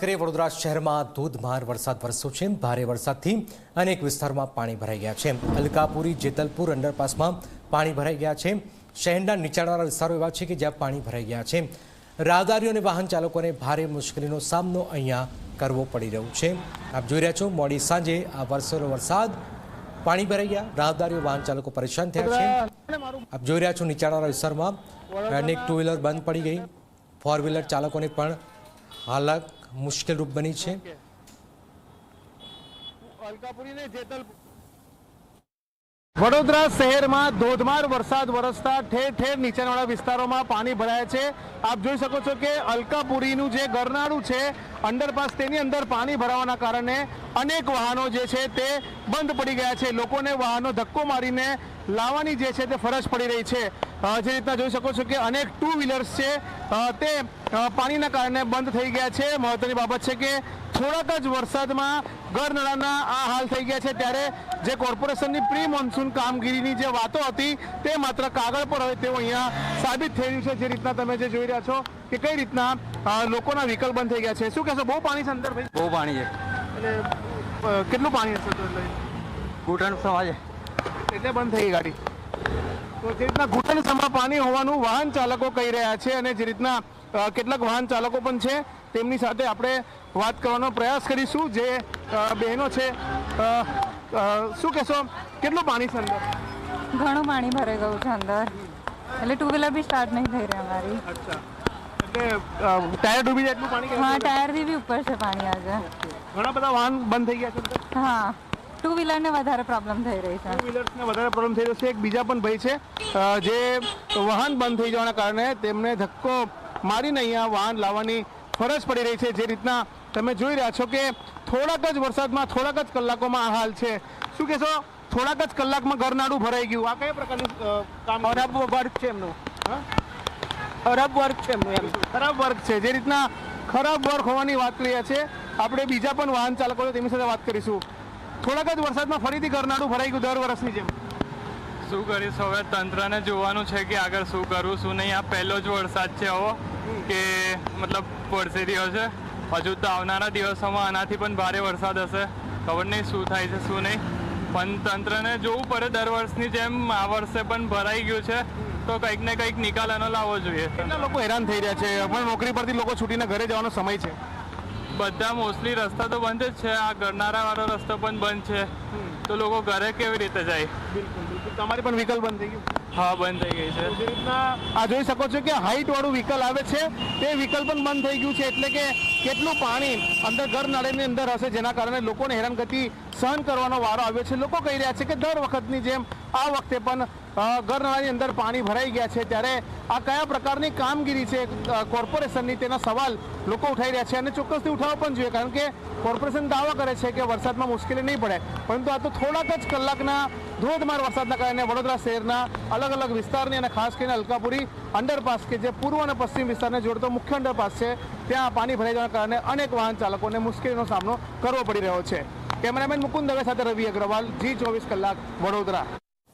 કરીએ વડોદરા શહેરમાં ધોધમાર વરસાદ વરસ્યો છે। ભારે વરસાદથી અનેક વિસ્તારોમાં પાણી ભરાઈ ગયા છે। અલકાપુરી જેતલપુર અંડરપાસમાં પાણી ભરાઈ ગયા છે। શહેરના નીચાણવાળા વિસ્તારો એવા છે કે જ્યાં પાણી ભરાઈ ગયા છે। રાહદારીઓ અને વાહન ચાલકોને ભારે મુશ્કેલીનો સામનો અહીંયા કરવો પડી રહ્યો છે। આપ જોઈ રહ્યા છો મોડી સાંજે આ વરસેલો વરસાદ પાણી ભરાઈ ગયા, રાહદારીઓ વાહન ચાલકો પરેશાન થયા છે। આપ જોઈ રહ્યા છો નીચાણવાળા વિસ્તારમાં અનેક ટુ વ્હીલર બંધ પડી ગઈ, ફોર વ્હીલર ચાલકોને પણ हालात मुश्किल रूप बनी है। वडोदरा शहर में धोधमार वरसाद वरसता ठेर ठेर नीचाणवाळा विस्तारों में पानी भराया है। आप जोई सको छो कि अलकापुरीनु जे गरनाळू छे अंडरपास तेनी अंदर पानी भरावाना कारणे अनेक वाहनों जे छे ते बंद पड़ी गया है। लोकोने वाहनों धक्को मारीने लाववानी जे छे ते फरज पड़ी रही है। जे रीतना जोई सको छो कि अनेक टू व्हीलर्स छे ते पानीना कारणे बंद थई गया है। महत्वनी बाबत छे कि थोड़ाक ज वरसादमां गरनाळाना आ हाल थई गया है, त्यारे जे कोर्पोरेशननी प्री मोन्सून कामगीरीनी जे वातो हती ते मात्र कागळ पर होय तेवुं अहींया साबित थई रह्युं छे। जे रीतना तमे जे जोई रह्या छो कि कई रीतना लोकोना व्हीकल बंद थई गया है। शुं कहेशो? बहु पाणी छे अंदर भाई? बहु पाणी छे। એટલે કેટલું પાણી હશે તો ઘૂંટણ સમાજે એટલે બંધ થઈ ગઈ ગાડી। તો જે રીતના ઘૂંટણ સમા પાણી હોવાનું વાહન ચાલકો કહી રહ્યા છે અને જે રીતના કેટલાક વાહન ચાલકો પણ છે તેમની સાથે આપણે વાત કરવાનો પ્રયાસ કરીશું। જે બહેનો છે શું કહેશો, કેટલું પાણી છે અંદર? ઘણું પાણી ભરાઈ ગયું છે અંદર, એટલે ટુ વ્હીલર બી સ્ટાર્ટ નહીં થઈ રહી અમારી। અચ્છા, એટલે ટાયર ડૂબી જાય એટલું પાણી? હા, ટાયરથી બી ઉપર છે પાણી આજે। ઘણા બધા વાહન બંધ થઈ ગયા છે અંદર? હા, ટુ વ્હીલરને વધારે પ્રોબ્લેમ થઈ રહી છે। ટુ વ્હીલર્સને વધારે પ્રોબ્લેમ થઈ રહ્યો છે। એક બીજા પણ ભાઈ છે જે વાહન બંધ થઈ જવાના કારણે તેમને ધક્કો મારીને અહીંયા વાહન લાવવાની ફરજ પડી રહી છે। જે રીતના તમે જોઈ રહ્યા છો કે થોડાક જ વરસાદમાં થોડાક જ કલાકોમાં આ હાલ છે। શું કહેશો, થોડાક જ કલાકમાં ગરનાળું ભરાઈ ગયું? આ કયા પ્રકારનું કામ? ખરાબ વર્ક છે એમનું, ખરાબ વર્ક છે એમનું, એમ ખરાબ વર્ક છે। જે રીતના ખરાબ વર્ક હોવાની વાત કરી રહ્યા છે। આપણે બીજા પણ વાહન ચાલકો છે તેમની સાથે વાત કરીશું। થોડાક જ વરસાદમાં ફરીથી ગરનાળું ભરાઈ ગયું દર વર્ષની જેમ? શું કરીશું હવે, તંત્રને જોવાનું છે કે આગળ શું કરવું શું નહીં। આ પહેલો જ વરસાદ છે આવો કે મતલબ વરસી રહ્યો છે। હજુ તો આવનારા દિવસોમાં આનાથી પણ ભારે વરસાદ હશે, ખબર નહીં શું થાય છે શું નહીં। પણ તંત્રને જોવું પડે, દર વર્ષની જેમ આ વર્ષે પણ ભરાઈ ગયું છે તો કંઈક ને કંઈક નિકાલ એનો લાવવો જોઈએ। કેટલા લોકો હેરાન થઈ રહ્યા છે? પણ નોકરી પરથી લોકો છૂટીને ઘરે જવાનો સમય છે, બધા મોસ્ટલી રસ્તા તો બંધ જ છે, આ ગરનાળાવાળો રસ્તો પણ બંધ છે, તો લોકો ઘરે કેવી રીતે જાય? બિલકુલ બિલકુલ। તમારી પણ વ્હીકલ બંધ થઈ ગયું? હા, બંધ થઈ ગઈ છે। જે રીતના આ જોઈ શકો છો કે હાઈટ વાળું વ્હીકલ આવે છે તે વ્હીકલ પણ બંધ થઈ ગયું છે। એટલે કે કેટલું પાણી અંદર ગરનાળાની અંદર હશે જેના કારણે લોકોને હેરાનગતિ સહન કરવાનો વારો આવ્યો છે। લોકો કહી રહ્યા છે કે દર વખતની જેમ આ વખતે પણ ગરનાળાની અંદર પાણી ભરાઈ ગયા છે, ત્યારે આ કયા પ્રકારની કામગીરી છે કોર્પોરેશનની તેના સવાલ લોકો ઉઠાઈ રહ્યા છે અને ચોક્કસથી ઉઠાવવા પણ જોઈએ, કારણ કે કોર્પોરેશન દાવા કરે છે કે વરસાદમાં મુશ્કેલી નહીં પડે, પરંતુ આ તો થોડાક જ કલાકના ધોધમાર વરસાદના કારણે વડોદરા શહેરના અલગ અલગ વિસ્તારની અને ખાસ કરીને અલકાપુરી અંડરપાસ કે જે પૂર્વ અને પશ્ચિમ વિસ્તારને જોડતો મુખ્ય અંડરપાસ છે ત્યાં પાણી ભરાઈ જવાના કારણે અનેક વાહન ચાલકોને મુશ્કેલીનો સામનો કરવો પડી રહ્યો છે। કેમેરામેન મુકુંદ દવે સાથે રવિ અગ્રવાલ, G24 કલાક, વડોદરા।